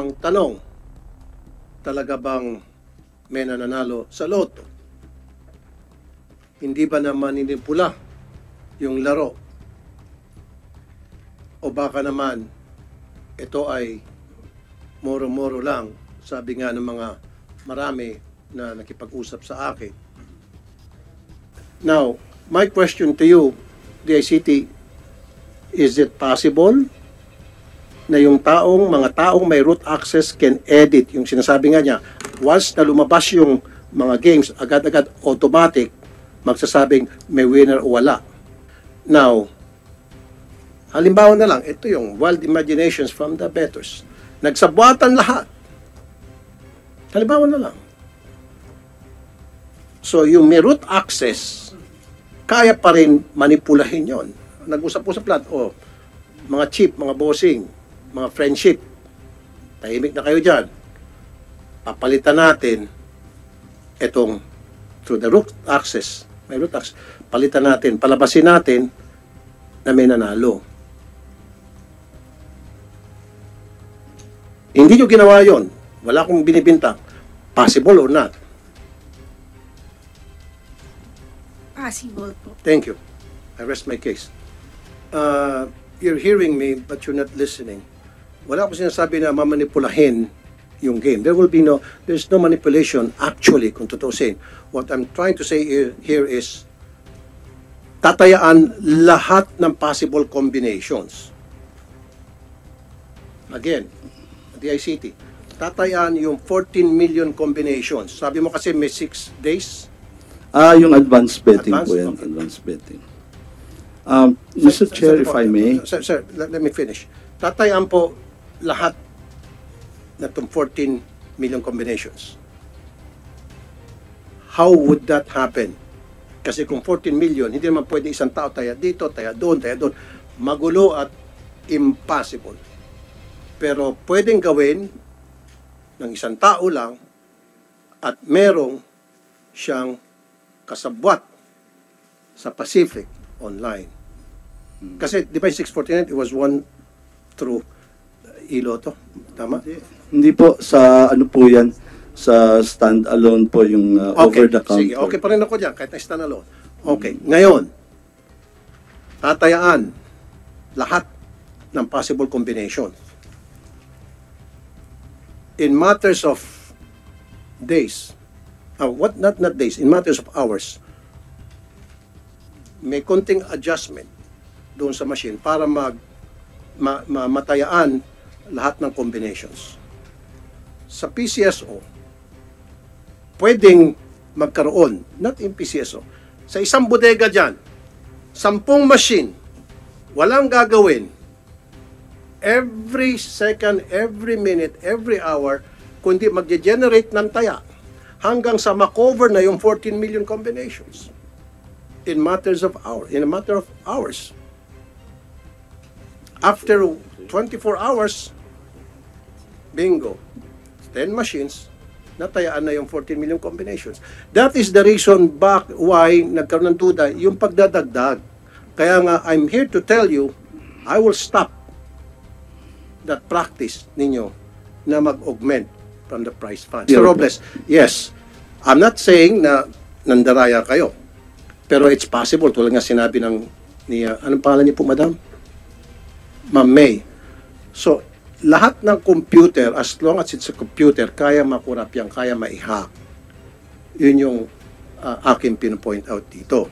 Ang tanong, talaga bang may nananalo sa loto? Hindi ba naman manipula yung laro? O baka naman ito ay moro-moro lang, sabi nga ng mga marami na nakipag-usap sa akin. Now, my question to you, DICT, is it possible na yung mga taong may root access can edit yung sinasabi nga niya, once na lumabas yung mga games, agad-agad automatic, magsasabing may winner o wala. Now, halimbawa na lang, ito yung wild imaginations from the bettors. Nagsabwatan lahat. Halimbawa na lang. So, yung may root access, kaya pa rin manipulahin yon. Nag-usap-usap lahat, mga chip, mga bossing, mga friendship, tahimik na kayo dyan. Papalitan natin itong through the root access, may root access, palitan natin, palabasin natin na may nanalo. Hindi nyo ginawa yon. Wala akong binibintang. Possible or not? Possible po. Thank you. I rest my case. You're hearing me, but you're not listening. Wala akong sinasabi na mamanipulahin yung game. There's no manipulation actually, kung tutusin. What I'm trying to say here is, tatayaan lahat ng possible combinations. Again, DICT, tatayaan yung 14 million combinations. Sabi mo kasi may 6 days? Yung advanced betting po yan. Okay. Advanced betting. Mr. Chair, if I may. Sir, let me finish. Tatayaan po lahat na itong 14 million combinations. How would that happen? Kasi kung 14 million, hindi naman pwede isang tao taya dito, taya doon. Magulo at impossible. Pero pwedeng gawin ng isang tao lang at merong siyang kasabwat sa Pacific online. Kasi di ba 649, it was one through Iloto. Tama? Hindi po, sa ano po yan, sa stand-alone po yung over the counter. Sige, okay pa rin ako dyan, kahit na stand-alone. Okay, ngayon, tatayaan lahat ng possible combination. In matters of days, not days, in matters of hours, may konting adjustment doon sa machine para matayaan lahat ng combinations. Sa PCSO, pwedeng magkaroon, not in PCSO, sa isang bodega dyan, 10 machine, walang gagawin, every second, every minute, every hour, kundi mag-generate ng taya hanggang sa makover na yung 14 million combinations in a matter of hours. After 24 hours, bingo, 10 machines, natayaan na yung 14 million combinations. That is the reason why nagkaroon ng duda yung pagdadagdag. Kaya nga, I'm here to tell you, I will stop that practice ninyo na mag-augment from the prize fund. Sir Robles, yes, I'm not saying na nandaraya kayo, pero it's possible, tulad nga sinabi anong pangalan niyo po, madam? Ma'am May. So, lahat ng computer, as long as it's a computer, kaya makurap yan, kaya ma-hack. Yun yung aking pinopoint out dito.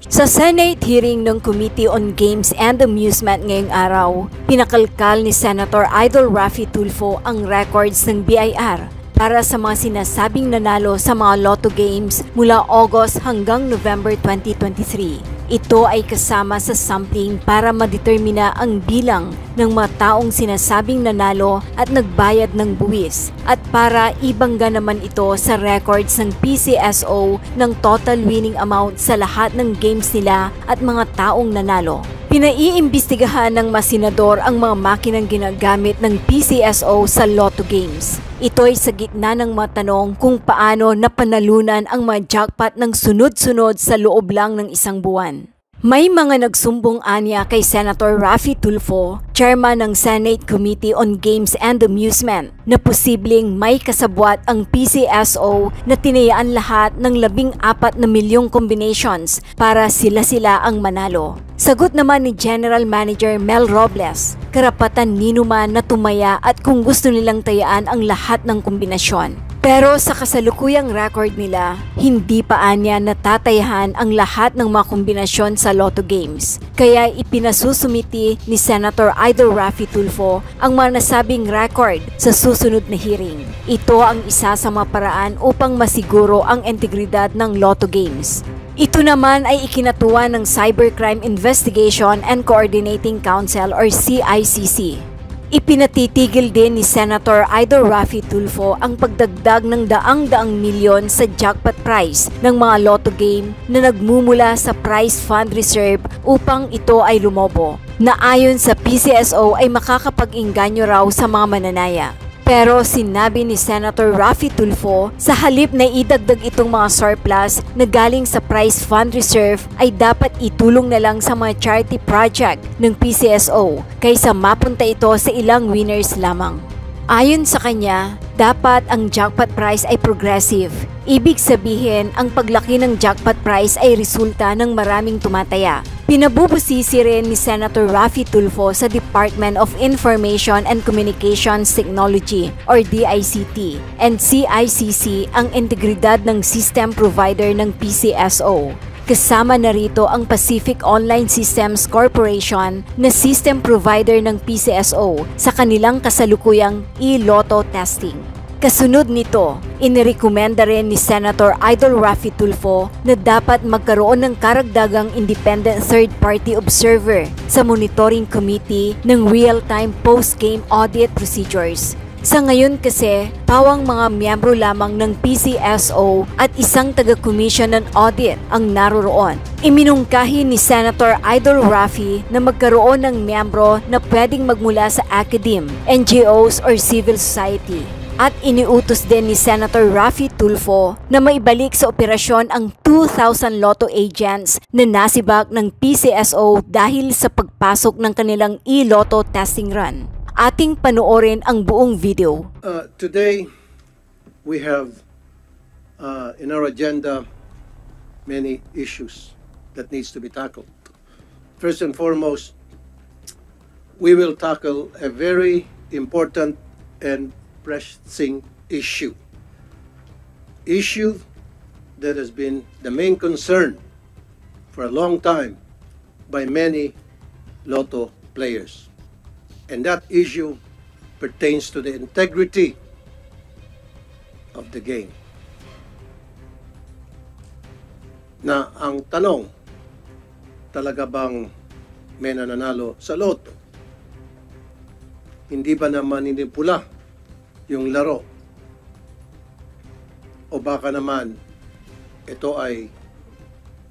Sa Senate hearing ng Committee on Games and Amusement ngayong araw, pinakalkal ni Senator Idol Raffy Tulfo ang records ng BIR para sa mga sinasabing nanalo sa mga lotto games mula August hanggang November 2023. Ito ay kasama sa sampling para madetermina ang bilang ng mga taong sinasabing nanalo at nagbayad ng buwis at para ibangga naman ito sa records ng PCSO ng total winning amount sa lahat ng games nila at mga taong nanalo. Pinaiimbestigahan ng masenador ang mga makinang ginagamit ng PCSO sa lotto games. Ito ay sa gitna ng mga tanong kung paano napanalunan ang mga jackpot ng sunod-sunod sa loob lang ng isang buwan. May mga nagsumbong anya kay Senator Raffy Tulfo, chairman ng Senate Committee on Games and Amusement, na posibleng may kasabwat ang PCSO na tinayaan lahat ng 14 na milyong combinations para sila-sila ang manalo. Sagot naman ni General Manager Mel Robles, karapatan ninuman na tumaya at kung gusto nilang tayaan ang lahat ng kombinasyon. Pero sa kasalukuyang record nila, hindi pa anya natatayahan ang lahat ng mga kombinasyon sa Lotto Games. Kaya ipinasusumiti ni Senator Idol Raffy Tulfo ang mga nasabing record sa susunod na hearing. Ito ang isa sa mga paraan upang masiguro ang integridad ng Lotto Games. Ito naman ay ikinatuwa ng Cybercrime Investigation and Coordinating Council or CICC. Ipinatitigil din ni Senator Idol Raffy Tulfo ang pagdagdag ng daang-daang milyon sa jackpot prize ng mga lotto game na nagmumula sa prize fund reserve upang ito ay lumobo, na ayon sa PCSO ay makakapag-inganyo raw sa mga mananaya. Pero sinabi ni Senator Raffy Tulfo, sa halip na idagdag itong mga surplus na galing sa prize fund reserve ay dapat itulong na lang sa mga charity project ng PCSO kaysa mapunta ito sa ilang winners lamang. Ayon sa kanya, dapat ang jackpot price ay progressive. Ibig sabihin, ang paglaki ng jackpot price ay resulta ng maraming tumataya. Pinabubusisi rin ni Senator Raffy Tulfo sa Department of Information and Communications Technology or DICT and CICC ang integridad ng system provider ng PCSO. Kasama na rito ang Pacific Online Systems Corporation na system provider ng PCSO sa kanilang kasalukuyang e-lotto testing. Kasunod nito, inirekomenda rin ni Senator Idol Raffy Tulfo na dapat magkaroon ng karagdagang independent third-party observer sa monitoring committee ng real-time post-game audit procedures. Sa ngayon kasi, pawang mga miyembro lamang ng PCSO at isang taga-commission ng audit ang naroroon. Iminungkahi ni Senator Idol Raffy na magkaroon ng miyembro na pwedeng magmula sa academe, NGOs or civil society. At iniutos din ni Senator Raffy Tulfo na maibalik sa operasyon ang 2,000 lotto agents na nasibak ng PCSO dahil sa pagpasok ng kanilang e-lotto testing run. Ating panoorin ang buong video. Today, we have in our agenda many issues that needs to be tackled. First and foremost, we will tackle a very important and pressing issue that has been the main concern for a long time by many lotto players. And that issue pertains to the integrity of the game. Na ang tanong, talaga bang may nananalo sa loto? Hindi ba naman manipula yung laro? O baka naman ito ay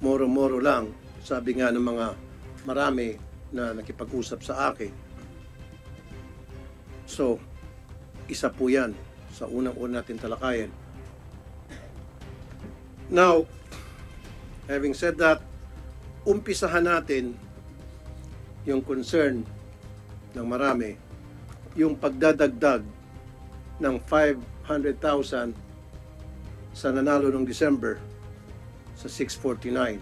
moro-moro lang, sabi nga ng mga marami na nakipag-usap sa akin. So, isa po yan sa unang-una natin talakayin. Now, having said that, umpisahan natin yung concern ng marami, yung pagdadagdag ng 500,000 sa nanalo ng December sa 649.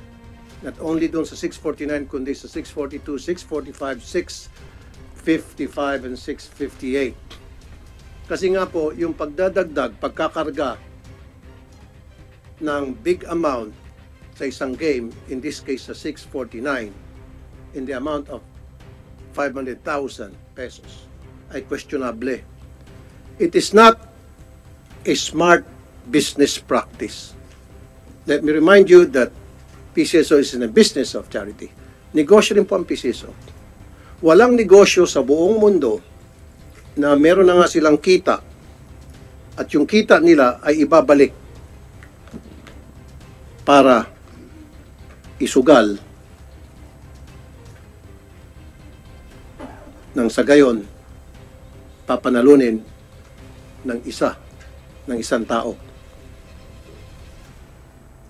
Not only doon sa 649, kundi sa 642, 645, 655, and 658. Kasi nga po, yung pagdadagdag, pagkakarga ng big amount sa isang game, in this case sa 649, in the amount of 500,000 pesos, ay questionable. It is not a smart business practice. Let me remind you that PCSO is in a business of charity. Negosyo rin po ang PCSO. Walang negosyo sa buong mundo na meron na nga silang kita at yung kita nila ay ibabalik para isugal nang sa gayon papanalunin ng isang tao.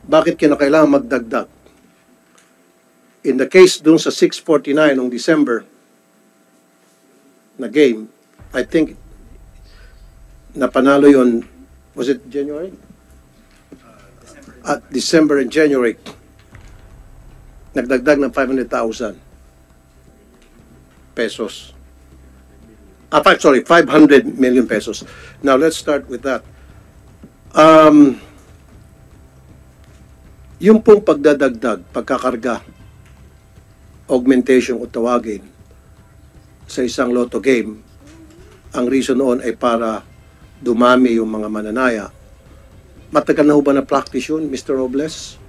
Bakit kinakailangan magdagdag? In the case dun sa 649 noong December na game, I think napanalo yon, was it January? At December and January, nagdagdag ng 500,000 pesos. 500 million pesos. Now, let's start with that. Yung pong pagdadagdag, pagkakarga, augmentation o tawagin sa isang lotto game, ang reason noon ay para dumami yung mga mananaya. Matagal na ho ba na practice yun, Mr. Robles?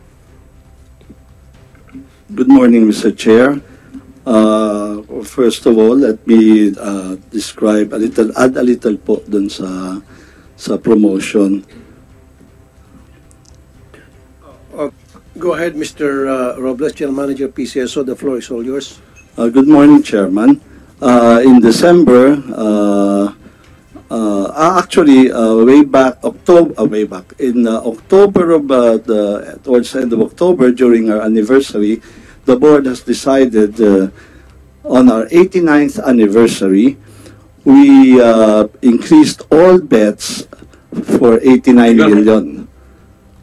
Good morning, Mr. Chair. First of all, let me describe add a little po dun sa promotion. Go ahead, Mr. Robles, General Manager, PCSO. The floor is all yours. Good morning, Chairman. In December, actually, in October towards the end of October, during our anniversary, the board has decided on our 89th anniversary, we increased all bets for 89 million.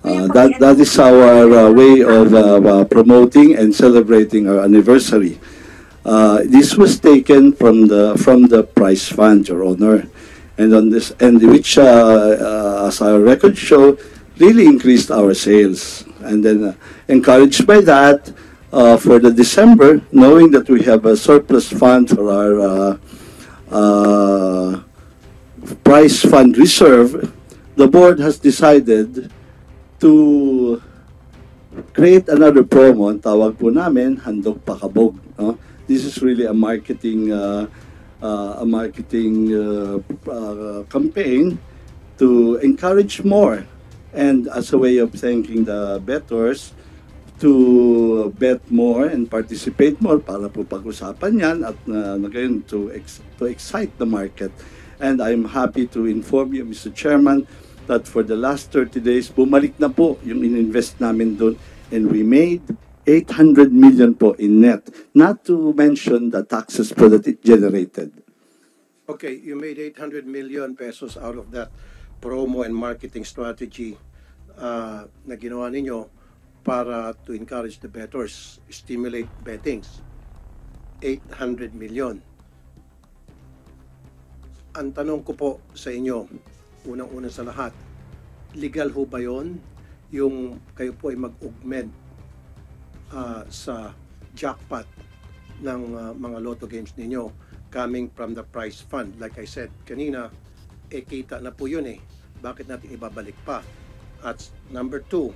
That is our way of promoting and celebrating our anniversary. This was taken from the prize fund, Your Honor, and which, as our records show, really increased our sales. And then, encouraged by that, for the December, knowing that we have a surplus fund for our prize fund reserve, the board has decided to create another promo. Ang tawag po namin, Handog Pakabog. No? This is really a marketing campaign to encourage more, and as a way of thanking the bettors to bet more and participate more para po pag-usapan yan at ngayon to excite the market. And I'm happy to inform you, Mr. Chairman, that for the last 30 days, bumalik na po yung ininvest namin doon, and we made 800 million po in net, not to mention the taxes po that it generated. Okay, you made 800 million pesos out of that promo and marketing strategy na ginawa ninyo para to encourage the bettors, stimulate bettings. 800 million. Ang tanong ko po sa inyo, unang-una sa lahat, legal ho ba yun yung kayo po ay mag-augment sa jackpot ng mga lotto games ninyo coming from the prize fund? Like I said kanina, kita na po yun eh. Bakit natin ibabalik pa? At number 2,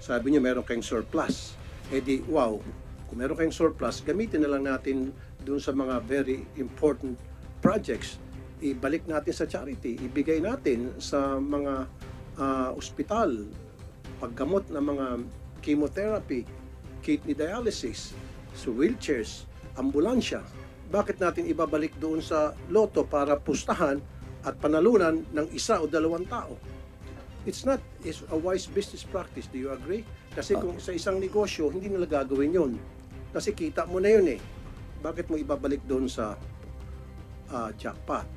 sabi niyo meron kayong surplus. Eh di, wow, kung meron kayong surplus, gamitin na lang natin dun sa mga very important projects. Ibalik natin sa charity, ibigay natin sa mga ospital, paggamot ng mga chemotherapy, kidney dialysis, so wheelchairs, ambulansya. Bakit natin ibabalik doon sa loto para pustahan at panalunan ng isa o dalawang tao? It's not a wise business practice. Do you agree? Kasi kung sa isang negosyo, hindi nila gagawin yun. Kasi kita mo na yun eh. Bakit mo ibabalik doon sa jackpot?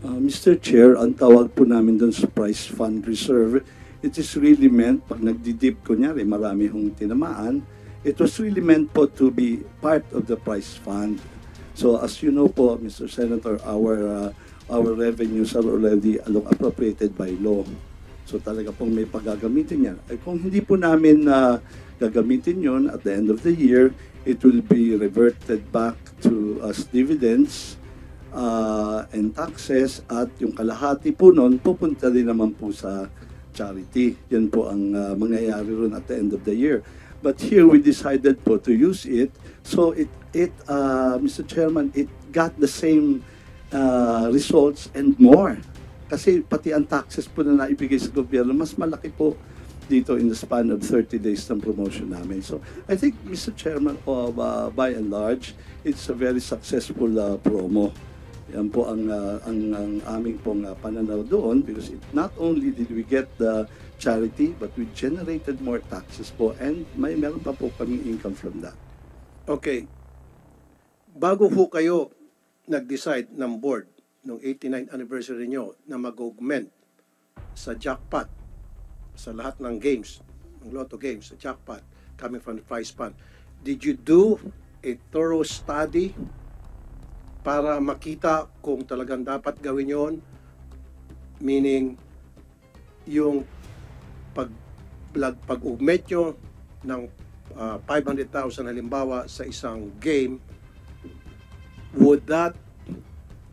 Mr. Chair, ang tawag po namin doon sa prize fund reserve, it is really meant, pag nagdidip, kunyari, marami hong tinamaan, it was really meant po to be part of the prize fund. So as you know po, Mr. Senator, our revenues are already appropriated by law. So talaga pong may paggagamitin yan. Ay kung hindi po namin gagamitin yon at the end of the year, it will be reverted back to as dividends and taxes, at yung kalahati po nun pupunta din naman po sa charity. Yan po ang mangyayari ron at the end of the year. But here we decided po to use it, so Mr. Chairman, it got the same results and more. Kasi pati ang taxes po na naibigay sa gobyerno, mas malaki po dito in the span of 30 days ng promotion namin. So I think, Mr. Chairman, by and large, it's a very successful promo. Yan po ang aming pong pananaw doon, because not only did we get the charity, but we generated more taxes po, and meron pa po kaming income from that. Okay. Bago ho kayo nag-decide ng board ng 89th anniversary nyo na mag-augment sa jackpot sa lahat ng games, ng lotto games, sa jackpot coming from the prize fund, did you do a thorough study para makita kung talagang dapat gawin yon? Meaning, yung pag-augment nyo ng 500,000 halimbawa sa isang game, would that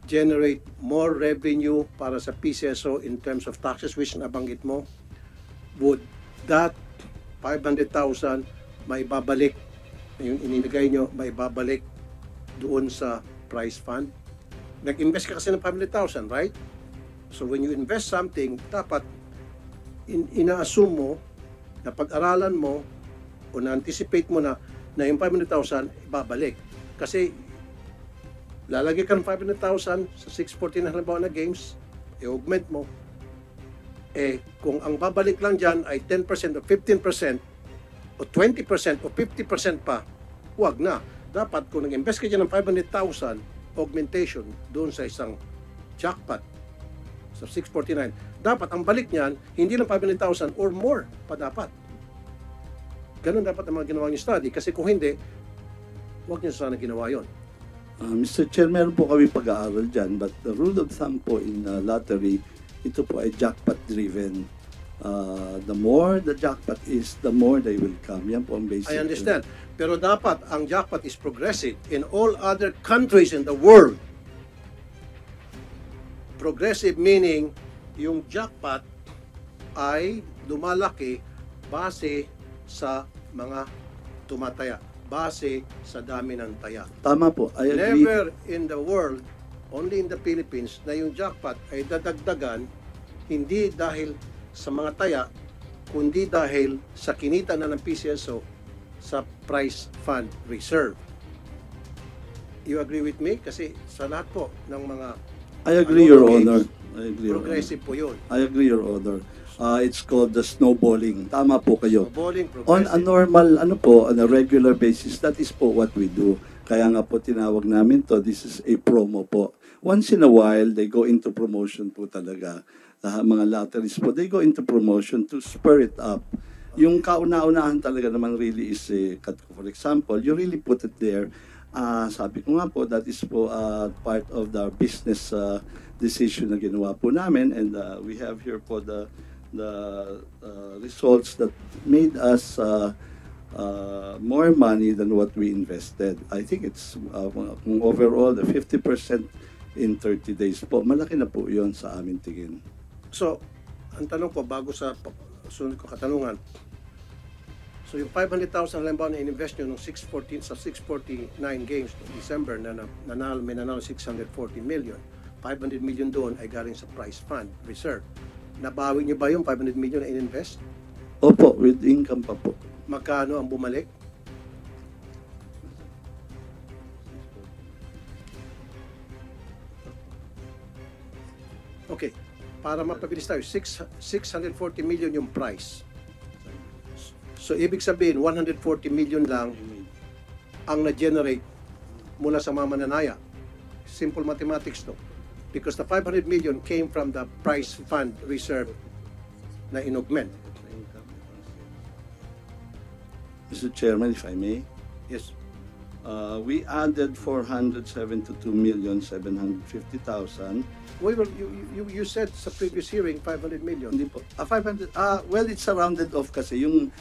generate more revenue para sa PCSO in terms of taxes, which nabanggit mo? Would that 500,000 may babalik, yung inilagay nyo, may babalik doon sa prize fund? Nag-invest ka kasi ng 500,000, right? So when you invest something, dapat ina-assume mo na pag-aralan mo o na-anticipate mo na yung 500,000 ibabalik. Kasi lalagay ka ng 500,000 sa 640 na halimbawa na games, i-augment mo. Kung ang babalik lang dyan ay 10% o 15% o 20% o 50% pa, huwag na. Dapat kung nag-invest ka dyan ng 500,000 augmentation doon sa isang jackpot sa 649, dapat ang balik niyan, hindi lang 500,000 or more pa dapat. Ganun dapat ang mga ginawa niyo study. Kasi kung hindi, huwag niyo sana ginawa yon. Mr. Chair, meron po kami pag-aaral dyan, but the rule of thumb po in lottery, ito po ay jackpot-driven. The more the jackpot is, the more they will come. Yan po ang basic. I understand. Pero dapat ang jackpot is progressive. In all other countries in the world, progressive meaning yung jackpot ay lumalaki base sa mga tumataya, base sa dami ng taya. Tama po, I agree. Never in the world, only in the Philippines, na yung jackpot ay dadagdagan hindi dahil sa mga taya, kundi dahil sa kinita na ng PCSO sa prize fund reserve. You agree with me? Kasi sa lahat po ng mga I agree, Your games, Honor. I agree, Your Honor. progressive po yun. I agree, Your Honor. It's called the snowballing. Tama po kayo. Bowling, On a progressive. normal, on a regular basis, that is po what we do. Kaya nga po tinawag namin to, this is a promo po. Once in a while, they go into promotion po talaga. Mga lotteries po, they go into promotion to spur it up. Yung kauna-unahan talaga naman really is, for example, you really put it there. Sabi ko nga po, that is po part of the business decision na ginawa po namin, and we have here po the results that made us more money than what we invested. I think it's overall the 50% in 30 days po. Malaki na po yon sa aming tingin. So, ang tanong ko, bago sa sunod ko katanungan, so yung 500,000 halimbawa na in-invest nyo nung 649 games noong December na may nanalo 640 million, 500 million doon ay galing sa prize fund reserve. Nabawi nyo ba yung 500 million na in-invest? Opo, with income pa po. Magkano ang bumalik? Okay, para mapabilis tayo, 640 million yung price. So, ibig sabihin, 140 million lang ang na-generate mula sa mga mananaya. Simple mathematics to. Because the 500 million came from the prize fund reserve na in-augment. Mr. Chairman, if I may, Yes. we added 472,750,000. You said sa previous hearing, 500 million. Hindi po. 500. Well, it's rounded off kasi yung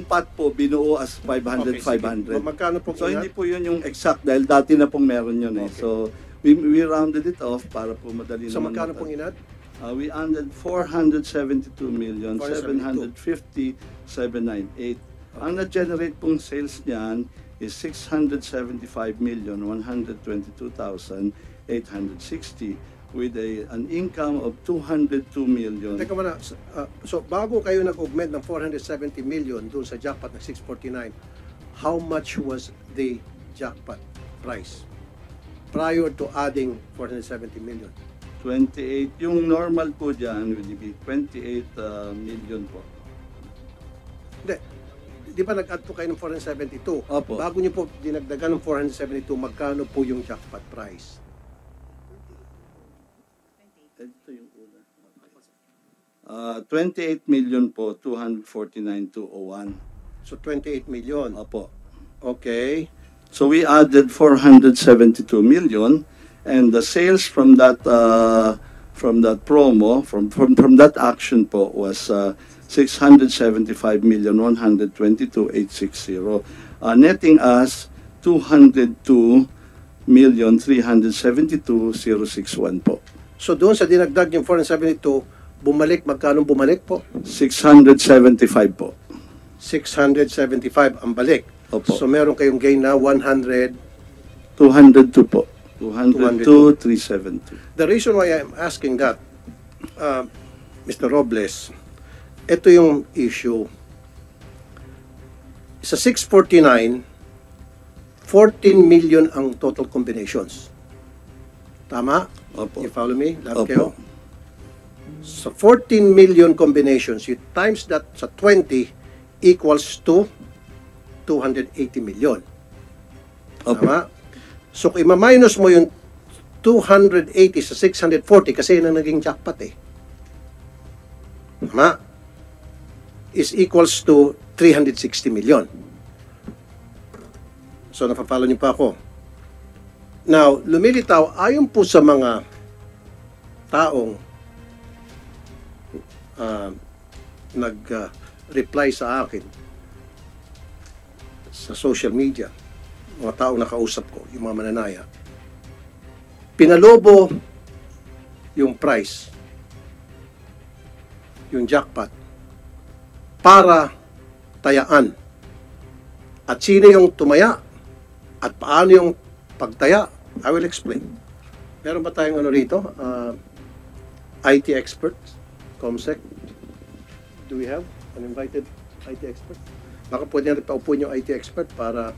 pot po binuo as 500, Okay, sige. 500. Magkano po So inat? hindi po yun yung exact dahil dati na pong meron yun eh. Okay. So we rounded it off para po madali So naman. magkano pong inat? We added 472,750,798. Ang na-generate pong sales niyan is 675,122,860 with an income of 202 million. Teka muna, so bago kayo nag-augment ng 470 million doon sa jackpot ng 649, how much was the jackpot price prior to adding 470 million? 28. Yung normal po dyan would be 28 million po. Hindi. di ba nag-add po kayo ng 472? Opo. Bago niyo po dinagdagan ng 472, magkano po yung jackpot price? Ito yung una. 28 million po, 249,201. So 28 million. Opo. Okay. So we added 472 million, and the sales from that promo, from that action po was 675,122,860, netting us 202,372,061 po. So doon sa dinagdag yung 472, bumalik, magkano bumalik po? 675 po. 675 ang balik. Opo. So meron kayong gain na 100. 202 po. 202,372. The reason why I'm asking that, Mr. Robles, ito yung issue. Sa 649, 14 million ang total combinations. Tama? Opo. You follow me? Lahat Opo. kayo? So 14 million combinations, you times that sa 20 equals to 280 million. Opo. Tama? So kung ima-minus mo yung 280 sa 640 kasi yun ang naging jackpot eh. Tama? Is equals to 360 million. So napapalo niyo pa ako. Now, lumilitaw ayon po sa mga taong nag-reply sa akin sa social media, mga taong nakausap ko, yung mga mananaya, pinalobo yung price, yung jackpot, para tayaan. At sino yung tumaya? At paano yung pagtaya? I will explain. Meron ba tayong ano rito? IT expert? ComSec? Do we have an invited IT expert? Baka pwede natin paupuin yung IT expert para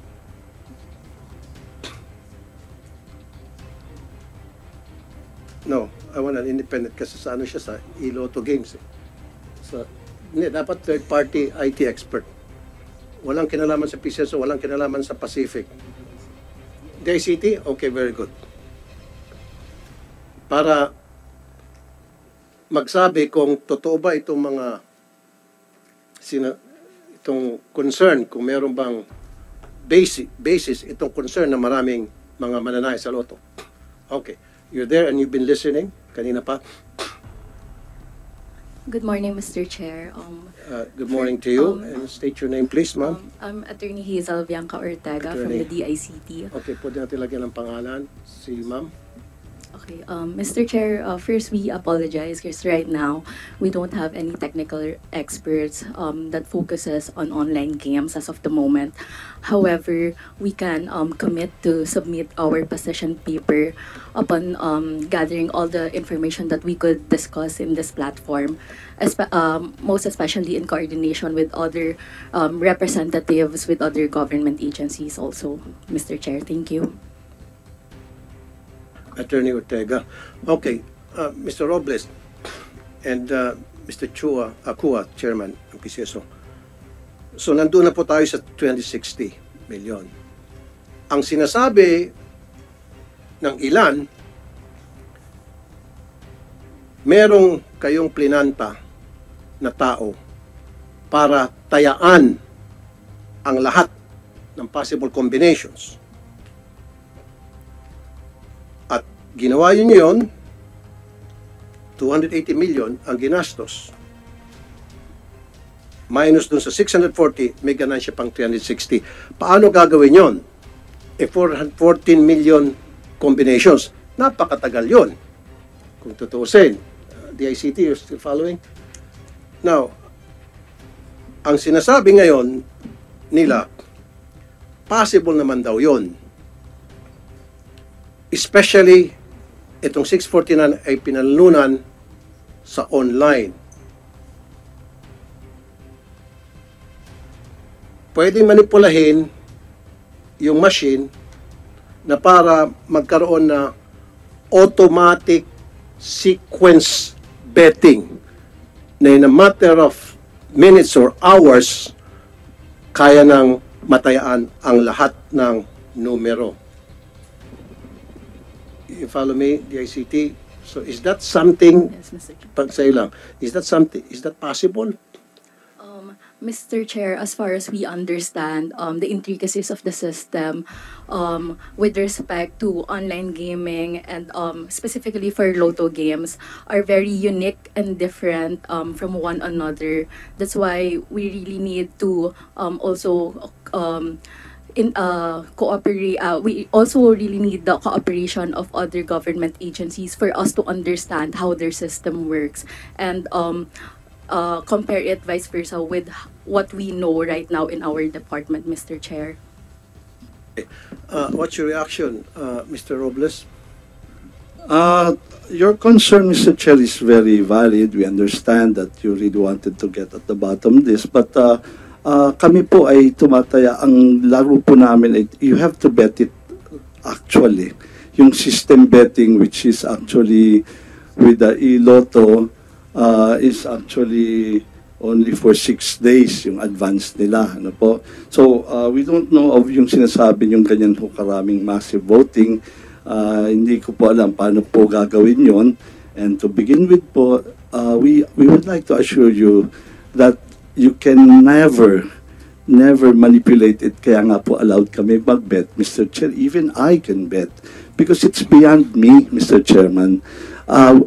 no, I want an independent kasi sa ano siya sa Iloto Games eh. Hindi, dapat third party IT expert. Walang kinalaman sa PCSO, walang kinalaman sa Pacific. DICT? Okay, very good. Para magsabi kung totoo ba itong mga itong concern, kung meron bang basis itong concern na maraming mga mananaya sa loto. Okay. You're there and you've been listening kanina pa. Good morning, Mr. Chair. Good morning to you. And state your name, please, ma'am. I'm Attorney Hazel Bianca Ortega Attorney. from the DICT. Okay, pwede natin lagyan ng pangalan. Si ma'am. Okay, Mr. Chair, first we apologize because right now we don't have any technical experts that focuses on online games as of the moment. However, we can commit to submit our position paper upon gathering all the information that we could discuss in this platform, most especially in coordination with other representatives with other government agencies also. Mr. Chair, thank you. Attorney Ortega. Okay, Mr. Robles and Mr. Acua, Chairman ng PCSO. So, nandun na po tayo sa 260 million. Ang sinasabi ng ilan, merong kayong plinanta na tao para tayaan ang lahat ng possible combinations. At ginawa yun yun, 280 million ang ginastos. Minus dun sa 640, may ganansya pang 360. Paano gagawin yon? 14 million combinations. Napakatagal yon. Kung tutuusin. DICT, you're still following? Now, ang sinasabi ngayon nila, possible naman daw yon. Especially, itong 649 ay pinalunan sa online. Pwedeng manipulahin yung machine na para magkaroon na automatic sequence betting na in a matter of minutes or hours, kaya ng matayaan ang lahat ng numero. You follow me, DICT? So is that something, Yes, Mr. Chair. pag sa'yo lang, is that possible? Mr. Chair, as far as we understand, the intricacies of the system with respect to online gaming and specifically for Lotto games are very unique and different from one another. That's why we really need to also cooperate. We also really need the cooperation of other government agencies for us to understand how their system works and compare it vice versa with what we know right now in our department, Mr. Chair. What's your reaction, Mr. Robles? Your concern, Mr. Chair, is very valid. We understand that you really wanted to get at the bottom of this. But kami po ay tumataya. Ang laro po namin ay you have to bet it actually. Yung system betting, which is actually with the e-lotto, is actually only for 6 days yung advance nila, ano po. So we don't know of yung sinasabi yung ganyan po karaming massive voting. Hindi ko po alam paano po gagawin yon. And to begin with po, we would like to assure you that you can never manipulate it. Kaya nga po allowed kami mag-bet, Mr. Chair. Even I can bet because it's beyond me, Mr. Chairman.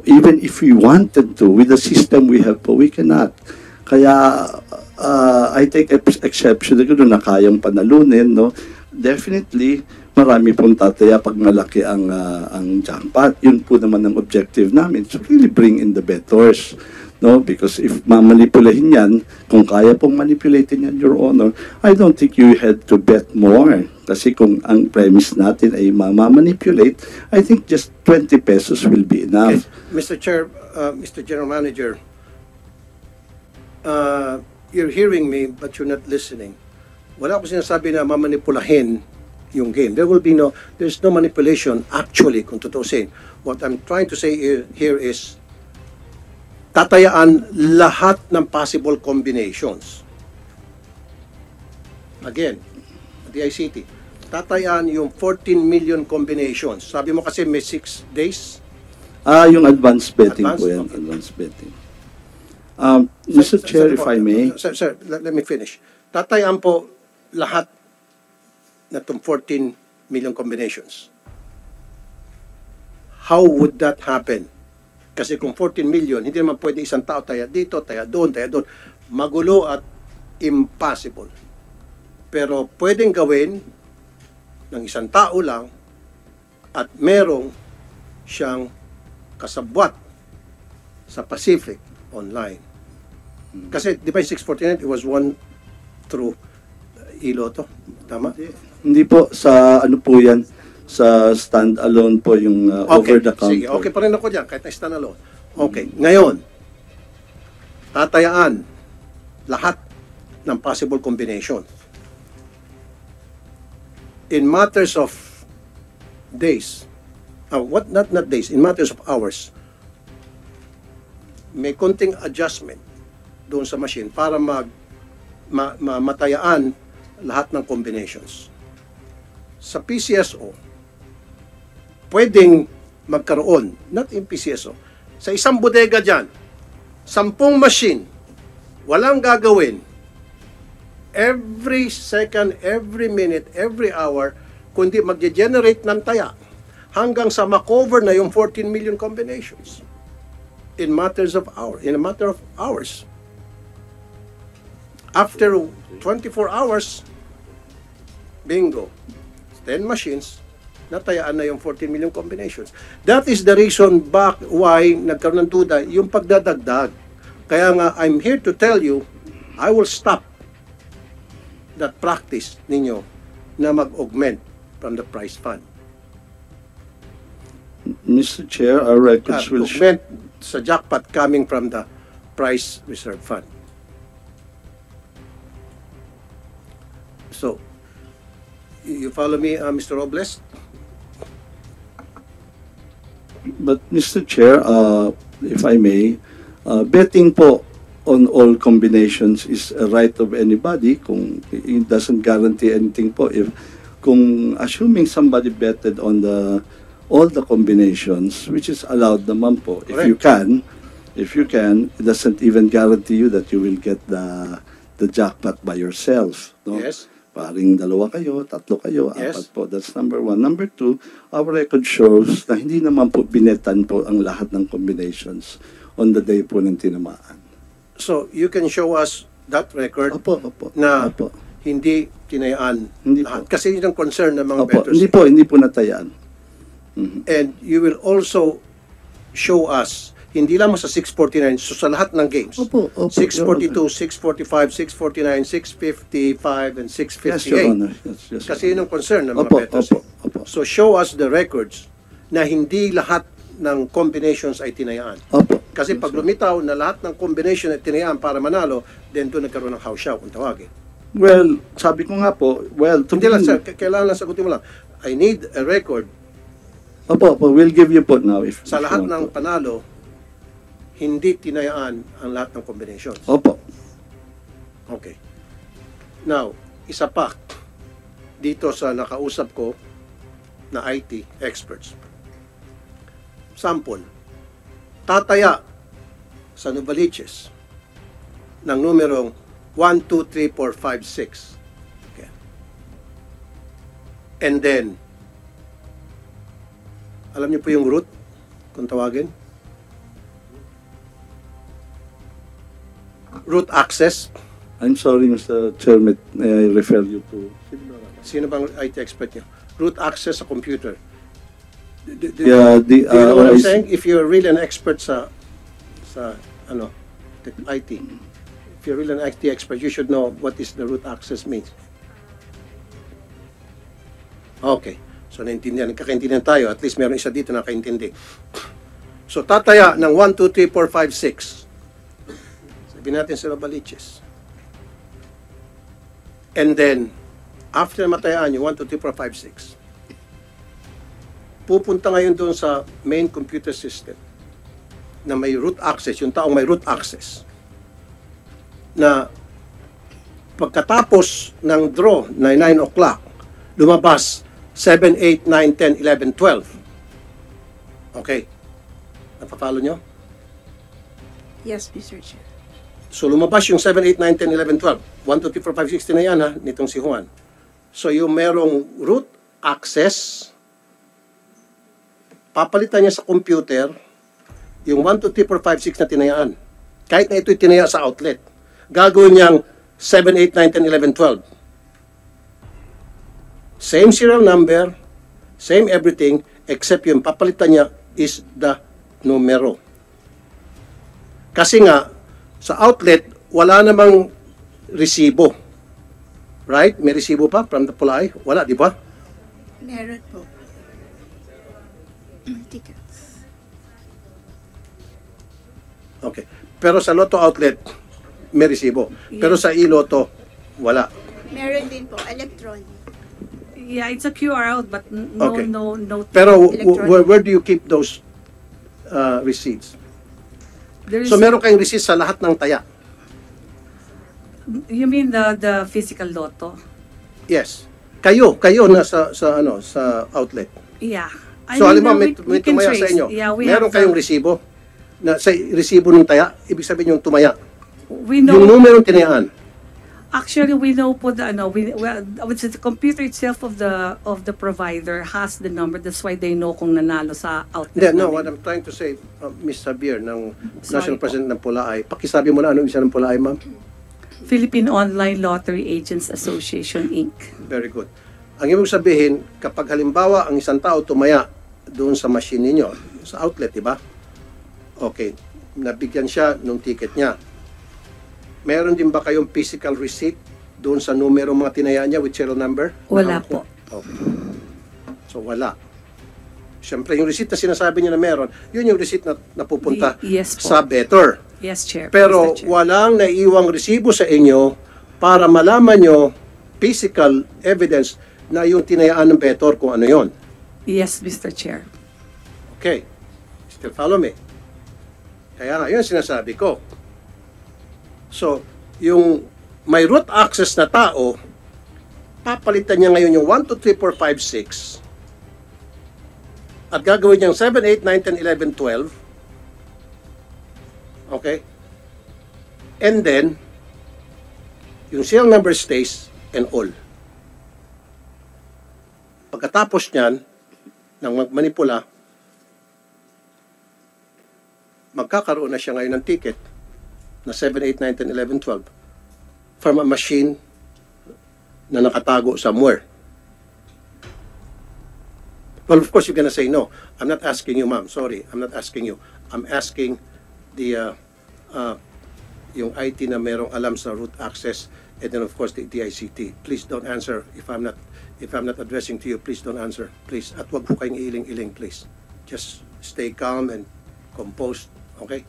Even if we wanted to, with the system we have po, we cannot. Kaya I take exception na kayang panalunin, no? Definitely, marami pong tataya pag malaki ang jackpot. Yun po naman ang objective namin. So really bring in the bettors, no? Because if mamanipulahin yan, kung kaya pong manipulatin yan, Your Honor, I don't think you had to bet more. Kasi kung ang premise natin ay mamanipulate, I think just 20 pesos will be enough. Okay. Mr. Chair, Mr. General Manager, you're hearing me but you're not listening. Wala ko sinasabi na mamanipulahin yung game. There's no manipulation actually, kung tutusin. What I'm trying to say here is tatayaan lahat ng possible combinations. Again, the ICT, tatayaan yung 14 million combinations. Sabi mo kasi may 6 days. Yung advance betting Advance? po yan, Okay. advance betting. Mr. Chair, if I may. Sir, let me finish. Tatayaan po lahat na itong 14 million combinations. How would that happen? Kasi kung 14 million, hindi naman pwede isang tao taya dito, taya doon. Magulo at impossible. Pero pwedeng gawin ng isang tao lang at merong siyang kasabwat sa Pacific online. Kasi di ba yung 649, it was one through e-lotto. Tama? Hindi po, sa ano po yan, sa stand-alone po yung over the counter. Sige, okay pa rin ako dyan, kahit na stand-alone. Okay, ngayon, tatayaan lahat ng possible combination. In matters of days, not days, in matters of hours, may konting adjustment doon sa machine para matayaan lahat ng combinations. Sa PCSO, pwedeng magkaroon, not in PCSO, sa isang bodega dyan, 10 machine, walang gagawin, every second, every minute, every hour, kundi mag-generate ng taya hanggang sa makover na yung 14 million combinations in a matter of hours. After 24 hours, bingo, 10 machines, natayaan na yung 14 million combinations. That is the reason why nagkaroon ng duda yung pagdadagdag. Kaya nga, I'm here to tell you, I will stop that practice ninyo na mag-augment from the prize fund. Mr. Chair, our records will show. Augment sa jackpot coming from the prize reserve fund. So, you follow me, Mr. Robles? But Mr. Chair, if I may, betting po on all combinations is a right of anybody. Kung it doesn't guarantee anything po if kung assuming somebody betted on all the combinations, which is allowed naman po, if you can, it doesn't even guarantee you that you will get the jackpot by yourself. No? Yes. Paring dalawa kayo, tatlo kayo, Yes. apat po. That's number one. Number two, our record shows na hindi naman po binetan po ang lahat ng combinations on the day po ng tinamaan. So, you can show us that record Opo. na Opo. hindi tinayaan Hindi lahat. po. Kasi yun ang concern ng mga Opo. bettors. Hindi po natayaan. And you will also show us, hindi lamang sa 649, so sa lahat ng games. Opo. 642, 645, 649, 655, and 658. Yes, Your Honor. Yes, Kasi yun ang concern ng mga Opo, bettors. opo. So show us the records na hindi lahat ng combinations ay tinayaan. Opo. Kasi pag lumitaw na lahat ng combination ay tinayaan para manalo, then doon nagkaroon ng house show kung tawagin. Well, sabi ko nga po, Hindi lang sir, kailangan lang sagutin mo lang. I need a record Opo, we'll give you po now if sa if lahat you ng want po. panalo, hindi tinayaan ang lahat ng combinations. Opo. Okay. Now, isa pa dito sa nakausap ko na IT experts. Sample. Tataya sa Novaliches ng numerong 1, 2, 3, 4, 5, 6. Okay. And then, alam niyo po yung root, kung tawagin? Root access. I'm sorry, Mr. Chairman, may I refer you to... Sino bang IT expert niyo? Root access sa computer. Yeah, Do you know what I'm I- saying? If you're really an expert sa IT, if you're really an IT expert, you should know what is the root access means. Okay. So, nagkakaintindihan tayo. At least meron isa dito na nakaintindi. So, tataya ng 1, 2, 3, 4, 5, 6. Sabihin natin sa Novaliches. And then, after matayaan yung 1, 2, 3, 4, 5, 6, pupunta ngayon doon sa main computer system na may root access, yung taong may root access, na pagkatapos ng draw na 9 o'clock, lumabas 7, 8, 9, 10, 11, 12. Okay. Napapalo nyo? Yes, Mr. Chair. So lumabas yung 7, 8, 9, 10, 11, 12. 1, 2, 3, 4, 5, 6 na yan ha, nitong si Juan. So yung merong root access, papalitan niya sa computer yung 1, 2, 3, 4, 5, 6 na tinayaan. Kahit na ito'y tinaya sa outlet. Gagawin niyang 7, 8, 9, 10, 11, 12. Same serial number, same everything, except yung papalitan niya is the numero. Kasi nga, sa outlet, wala namang resibo. Right? May resibo pa from the Pulay? Wala, di ba? Meron po. Tickets. Okay. Pero sa Lotto outlet, may resibo. Pero sa iLotto, wala. Meron din po, electronic. Yeah, it's a QR out, but no, Okay. no. Pero Electronic. where do you keep those receipts? There's, So meron kayong receipt sa lahat ng taya? you mean the physical lotto? Yes. Kayo na sa outlet. Yeah. So halimbawa may we can tumaya sa trace. inyo. Yeah, we Meron have kayong resibo na sa resibo ng taya, ibig sabihin yung tumaya. we Yung know. numerong tinayaan. Actually, we know po the the computer itself of the provider has the number. That's why they know kung nanalo sa outlet. No, namin. what I'm trying to say, Ms. Javier, ng National Sorry po. President ng Pulaay, pakisabi mo na anong isa ng Pulaay, ma'am? Philippine Online Lottery Agents Association, Inc. Very good. Ang ibig sabihin, kapag halimbawa ang isang tao tumaya doon sa machine ninyo, sa outlet, di ba? Okay, nabigyan siya ng ticket niya. Meron din ba kayong physical receipt doon sa numero mga tinaya niya with serial number? Wala Nakahawak po. mo? Okay. So, wala. Siyempre, yung receipt na sinasabi niya na meron, yun yung receipt na napupunta Yes po. sa better. Yes, Chair. Pero Mr. Chair. walang naiiwang resibo sa inyo para malaman nyo physical evidence na yung tinayaan ng better kung ano yon. Yes, Mr. Chair. Okay. Still follow me. Kaya nga, yun ang sinasabi ko. So, yung may root access na tao, papalitan niya ngayon yung 1, 2, 3, 4, 5, 6 at gagawin niyang 7, 8, 9, 10, 11, 12. Okay? And then, yung serial number stays and all. Pagkatapos niyan, nang magmanipula, magkakaroon na siya ngayon ng ticket na 7, 8, 9, 10, 11, 12 from a machine na nakatago somewhere. Well, of course, you're gonna say no. I'm not asking you, ma'am. Sorry, I'm not asking you. I'm asking the yung IT na merong alam sa root access, and then of course the DICT. Please don't answer if I'm not addressing to you. Please don't answer, please. At wag po kayong iling-iling, please. Just stay calm and composed, okay?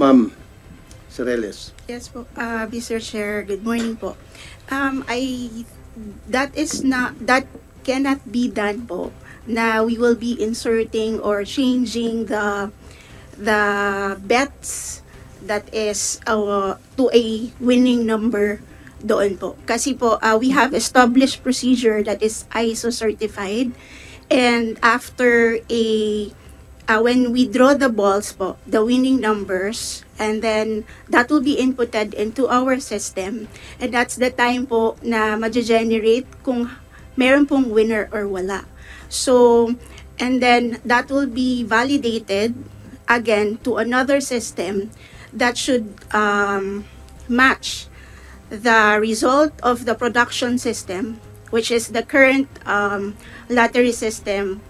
Ma'am Cireles. Yes po, Mr. Chair, good morning po. That cannot be done po, na we will be inserting or changing the bets that is to a winning number doon po. Kasi po, we have established procedure that is ISO certified, and after when we draw the balls po, the winning numbers, and then that will be inputted into our system, and that's the time po na ma-generate kung meron pong winner or wala. So, and then that will be validated again to another system that should match the result of the production system, which is the current lottery system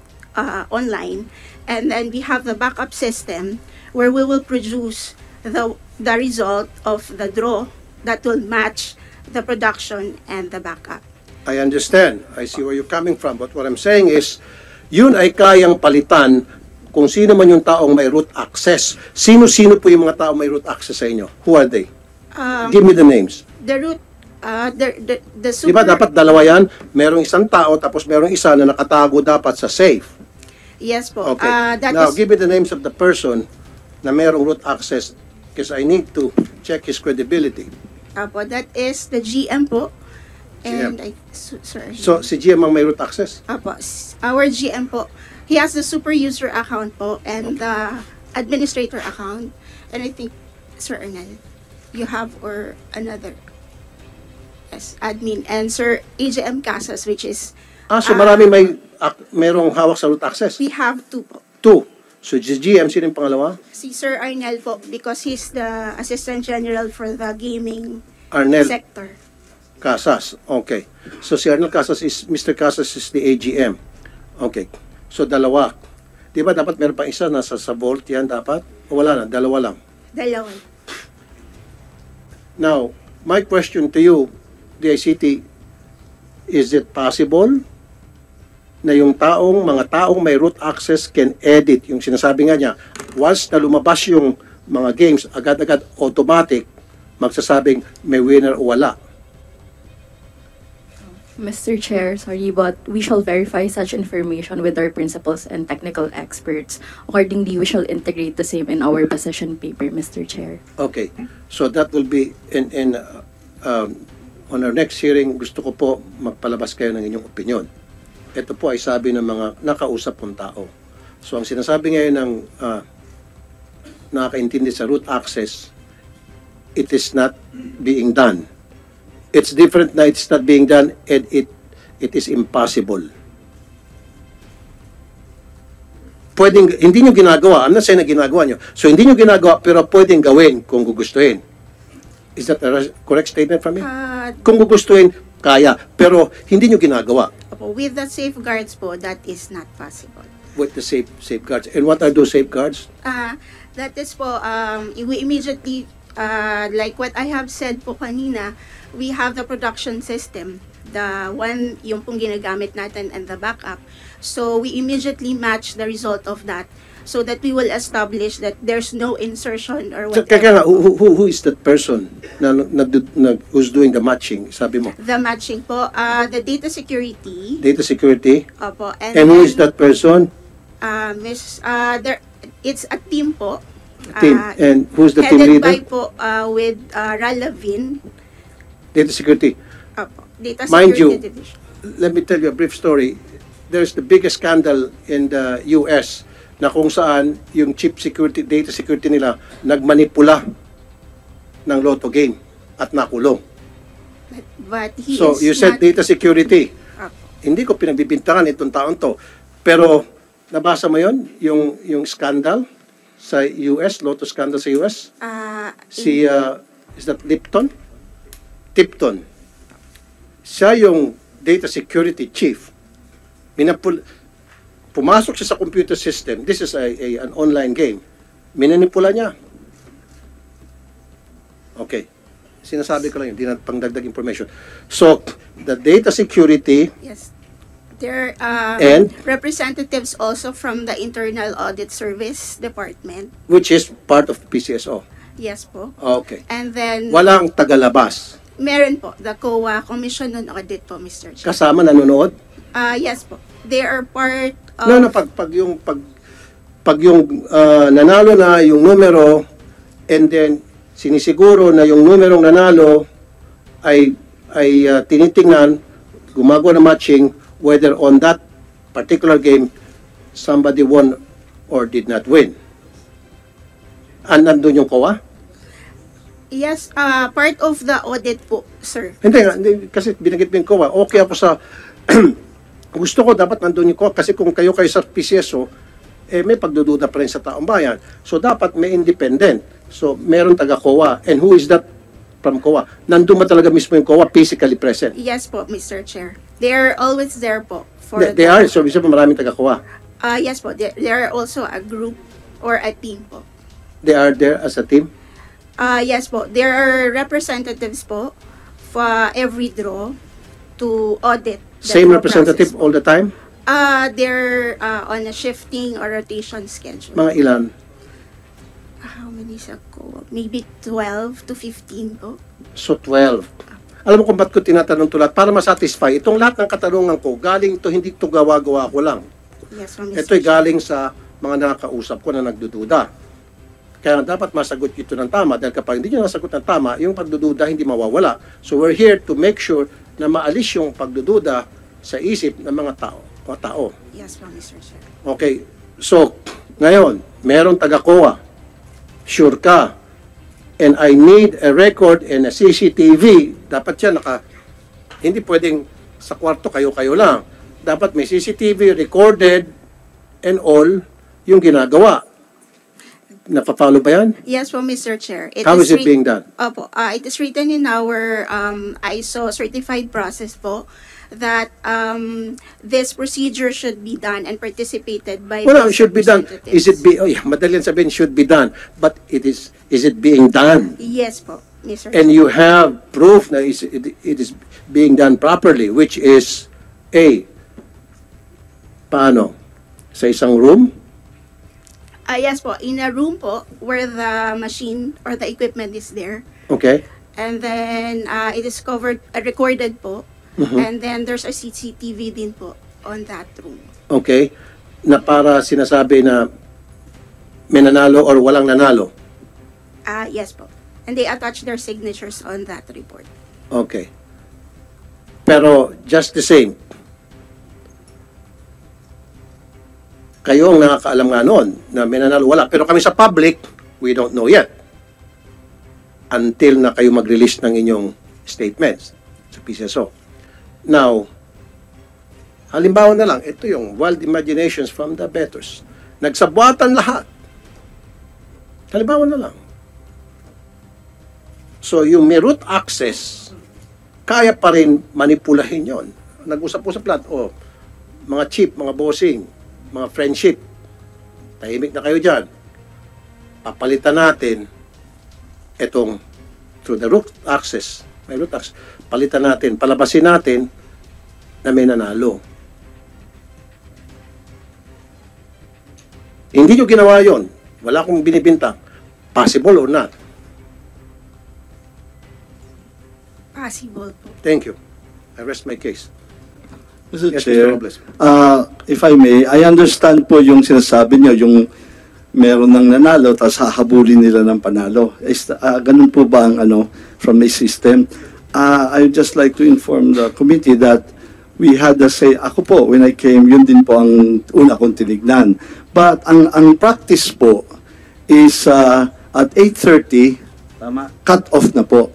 online. And then we have the backup system where we will produce the result of the draw that will match the production and the backup. I understand. I see where you're coming from. But what I'm saying is, yun ay kayang palitan kung sino man yung taong may root access. Sino-sino po yung mga taong may root access sa inyo? Who are they? Give me the names. The root, the Di ba super... dapat dalawa yan? Merong isang tao, tapos merong isa na nakatago dapat sa safe. Yes po. Okay. That Now, is, give me the names of the person na merong root access because I need to check his credibility. Apo, that is the GM po. And GM. sorry. So, si GM ang may root access? Apo, our GM po. He has the super user account po and the administrator account. And I think, Sir Ernel, you have or another. Yes, admin. And Sir AJM Casas, which is... So marami merong hawak sa root access? We have two po. Two. So, si GM, sino yung pangalawa? Si Sir Arnel po, because he's the Assistant General for the gaming Arnel sector. Casas. Okay. So, si Arnel Casas is, Mr. Casas is the AGM. Okay. So, dalawa. Di ba dapat meron pa isa nasa sa vault yan dapat? O wala na? Dalawa lang. Dalawa. Now, my question to you, DICT, is it possible na yung mga taong may root access can edit, yung sinasabi nga niya, once na lumabas yung mga games, agad-agad automatic, magsasabing may winner o wala. Mr. Chair, sorry, but we shall verify such information with our principals and technical experts. Accordingly, we shall integrate the same in our position paper, Mr. Chair. Okay. So that will be on our next hearing, gusto ko po magpalabas kayo ng inyong opinion. Ito po ay sabi ng mga nakausap kong tao. So ang sinasabi ngayon ng nakakaintindi sa root access, it is not being done. It's different na it's not being done and it is impossible. Pwedeng, hindi nyo ginagawa. I'm not saying na ginagawa nyo. So hindi nyo ginagawa pero pwedeng gawin kung gugustuhin. Is that a correct statement from me? Kung gugustuhin, kaya. Pero hindi nyo ginagawa. With the safeguards po, that is not possible. With the safeguards. And what are those safeguards? That is po, we immediately, like what I have said po kanina, we have the production system, the one yung pong ginagamit natin and the backup. So we immediately match the result of that so that we will establish that there's no insertion or So, whatever. who is that person who's doing the matching? Sabi mo. The matching po, the data security. Data security. Opo, And who is that person? It's a team po Team. And who's the team headed leader? by po with Ralavin. Data security. Data Mind Security you, Division. let me tell you a brief story. There's the biggest scandal in the US na kung saan yung chief security, data security nila nagmanipula ng lotto game at nakulong. But he So is you said not, data security. Apo. Hindi ko pinagbibintangan itong taon to. Pero nabasa mo yon yung scandal sa US, lotto scandal sa US? Si, is that Lipton? Tipton. Siya yung data security chief. Pumasok siya sa computer system. This is an online game. Minanipula niya. Okay. Sinasabi ko lang yun. Di na pangdagdag information. So, the data security, yes. There are And? representatives also from the Internal Audit Service Department. which is part of PCSO. Yes po. Okay. And then, Walang tagalabas. meron po, the COA, Commission on Audit po, Mr. Chair. Kasama nanonood. Yes po. They are part of... No, pag yung nanalo na yung numero and then sinisiguro na yung numerong nanalo ay tinitingnan, gumagawa ng matching whether on that particular game somebody won or did not win. And nandun yung COA? Yes, part of the audit po, sir. Hindi, kasi binanggit mo yung COA. Okay ako sa... gusto ko dapat nandun yung COA kasi kung kayo sa PCSO, may pagdududa pa rin sa taong bayan. So, dapat may independent. So, meron taga-COA. And who is that from COA? Nandun ba talaga mismo yung COA physically present? Yes po, Mr. Chair. They are always there po. For They are. So, bisa pa maraming taga-COA. Yes po. They are also a group or a team po. They are there as a team? Yes po. There are representatives po for every draw to audit the Same draw representative process po. all the time? They're on a shifting or rotation schedule. Mga ilan? How many sa COA? Maybe 12 to 15 po. So, 12. Alam mo kung ba't ko tinatanong ito lahat? Para masatisfy. Itong lahat ng katanungan ko, galing to hindi to gawa-gawa ko lang. Yes po, Mr. Ito'y Chair. galing sa mga nakakausap ko na nagdududa. Kaya dapat masagot ito ng tama dahil kapag hindi nyo nasagot ng tama, yung pagdududa hindi mawawala. So we're here to make sure na maalis yung pagdududa sa isip ng mga tao. Yes po, Mr. Chair. Okay, so ngayon, meron taga-COA. Sure ka. And I need a record and a CCTV. Dapat yan hindi pwedeng sa kwarto kayo-kayo lang. Dapat may CCTV recorded and all yung ginagawa. Napapalo ba yan? Yes po, Mr. Chair. How is it being done? Opo, it is written in our ISO certified process po that this procedure should be done and participated by Well, these should be done. representatives. Madali yan sabihin, should be done. But is it being done? Yes po, Mr. And Chair. you have proof na it is being done properly, which is paano? Sa isang room? Yes po, in a room po where the machine or the equipment is there. Okay. And then it is recorded po. And then there's a CCTV din po on that room. Okay. Na para sinasabi na may nanalo or walang nanalo. Yes po. And they attach their signatures on that report. Okay. Pero just the same, kayo ang nakakaalam nga noon na may nanalo wala. Pero kami sa public, we don't know yet. Until na kayo mag-release ng inyong statements sa PCSO. Now, halimbawa na lang, ito yung wild imaginations from the bettors. Nagsabwatan lahat. Halimbawa na lang. So, yung may root access, kaya pa rin manipulahin yon. Nag-usap-usap lahat, mga chief, mga bossing, mga friendship, tahimik na kayo dyan. Papalitan natin itong through the root access, may root access, palitan natin, palabasin natin na may nanalo. Hindi nyo ginawa yon. Wala akong binibintang. Possible or not? Possible po. Thank you. I rest my case. Mr. Yes, Chair, Mr. Robles. if I may, I understand po yung sinasabi niyo, yung meron ng nanalo, tapos hahabulin nila ng panalo. Ganun po ba ang from the system? I would just like to inform the committee that we had the say, ako po, when I came, yun din po ang una kong tinignan. But ang practice po is at 8:30, cut off na po.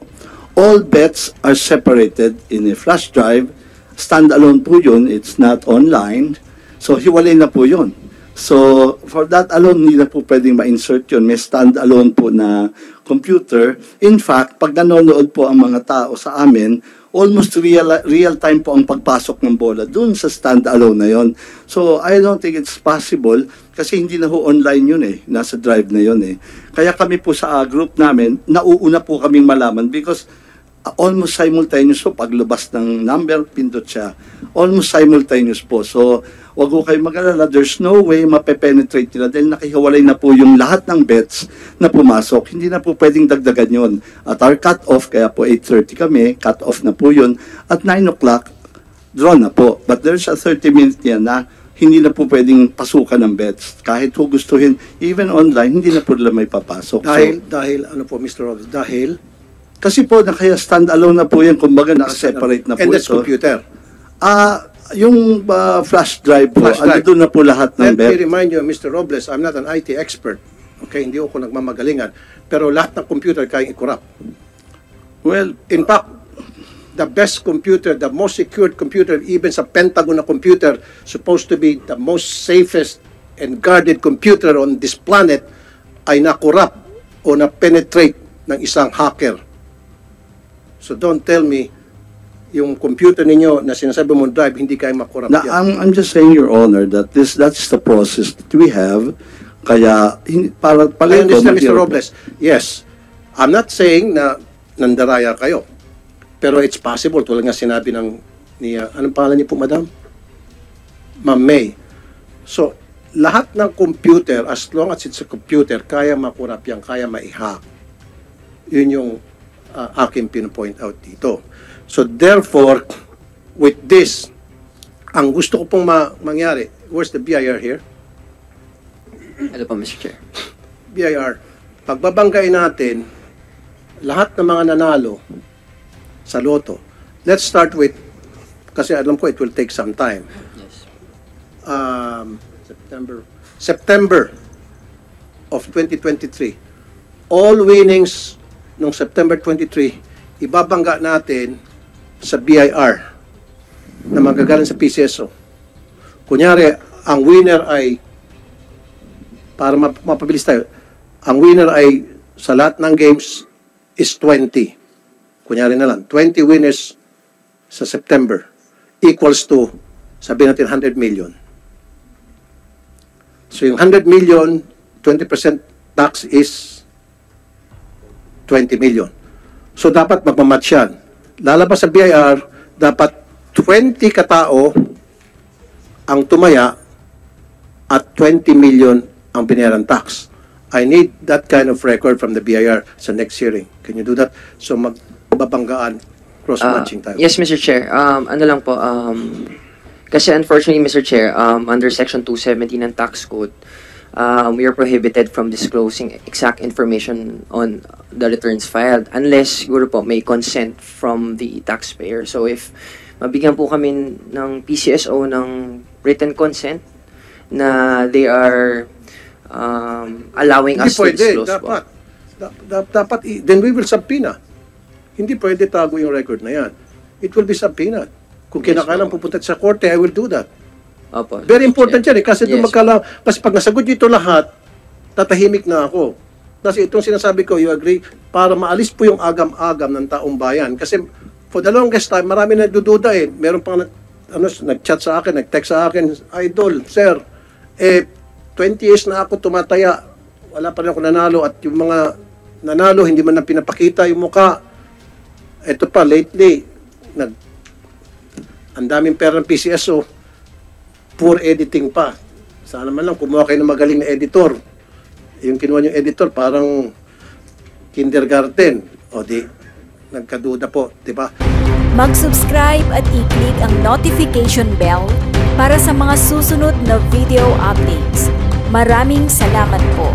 All bets are separated in a flash drive. Stand-alone po yun, it's not online. So, hiwalay na po yun. So, for that alone, hindi na po pwedeng ma-insert yun. May stand-alone po na computer. In fact, pag nanonood po ang mga tao sa amin, almost real time po ang pagpasok ng bola dun sa stand-alone na yun. So, I don't think it's possible kasi hindi na ho online yun eh. Nasa drive na yun eh. Kaya kami po sa group namin, nauuna po kaming malaman because almost simultaneous po, paglabas ng number, pindot siya. Almost simultaneous po. So, wag ko kayo mag-alala, there's no way mape-penetrate nila dahil nakihiwalay na po yung lahat ng bets na pumasok. Hindi na po pwedeng dagdagan yun. At our cut-off, kaya po 8:30 kami, cut-off na po yun. At 9 o'clock, draw na po. But there's a 30-minute yan na hindi na po pwedeng pasukan ng bets. Kahit po gustuhin, even online, hindi na po nila may papasok. Dahil ano po, Mr. Robles, dahil kasi po, kaya stand-alone na po yan, kumbaga naka-separate na po and that's ito. computer. Yung flash drive po, doon na po lahat ng Let bet. me remind you, Mr. Robles, I'm not an IT expert. Okay, hindi ako nagmamagalingan. Pero lahat ng computer kayang i-corrupt. Well, In fact, the best computer, the most secured computer, even sa Pentagon na computer, supposed to be the most safest and guarded computer on this planet, ay na-corrupt o na-penetrate ng isang hacker. So don't tell me yung computer ninyo na sinasabi mo drive, hindi kayo makorrupt yan. I'm just saying, Your Honor, that that's the process that we have. Kaya, para I understand, Mr. Robles. Yes. I'm not saying na nandaraya kayo. Pero it's possible, tulad nga sinabi anong pangalan niyo po, Madam? Ma'am May. So, lahat ng computer, as long as it's a computer, kaya makorrupt yan, kaya ma-hack. Yun yung aking pin-point out dito. So therefore, with this, ang gusto ko pong mangyari, where's the BIR here? Hello po, Mr. Chair. BIR, pagbabanggain natin lahat ng mga nanalo sa loto. Let's start with, kasi alam ko it will take some time. Yes. September of 2023. All winnings noong September 23, ibabangga natin sa BIR na magagaling sa PCSO. Kunyari, ang winner ay, para mapabilis tayo, ang winner ay sa lahat ng games is 20. Kunyari na lang, 20 winners sa September equals to, sabihin natin, 100 million. So yung 100 million, 20% tax is 20 million. So, dapat magmamatch yan. Lalabas sa BIR, dapat 20 katao ang tumaya at 20 million ang binayaran tax. I need that kind of record from the BIR sa next hearing. Can you do that? So, magbabanggaan, cross-matching tayo. Yes, Mr. Chair. Ano lang po, kasi unfortunately, Mr. Chair, under Section 270 ng Tax Code, we are prohibited from disclosing exact information on the returns filed unless siguro po may consent from the taxpayer. So if mabigyan po kami ng PCSO ng written consent na they are allowing us to disclose po. Dapat, then we will subpoena. Hindi pwede tago yung record na yan. It will be subpoenaed. Kung kinakailangan pupunta sa korte, I will do that. Opo. Very important yan eh, kasi doon Yes. kasi pag nasagot nyo ito lahat, tatahimik na ako. Kasi itong sinasabi ko, you agree, para maalis po yung agam-agam ng taong bayan. Kasi for the longest time, marami nagdududa eh. Meron pang nag-chat sa akin, nag-text sa akin, Idol, sir, 20 years na ako tumataya, wala pa rin ako nanalo at yung mga nanalo, hindi man na pinapakita yung muka. Ito pa, lately, ang daming pera ng PCSO, poor editing pa. Sana man lang kumuha kayo ng magaling na editor. Yung kinuha yung editor parang kindergarten. O di, nagkaduda po, di ba? Mag-subscribe at i-click ang notification bell para sa mga susunod na video updates. Maraming salamat po.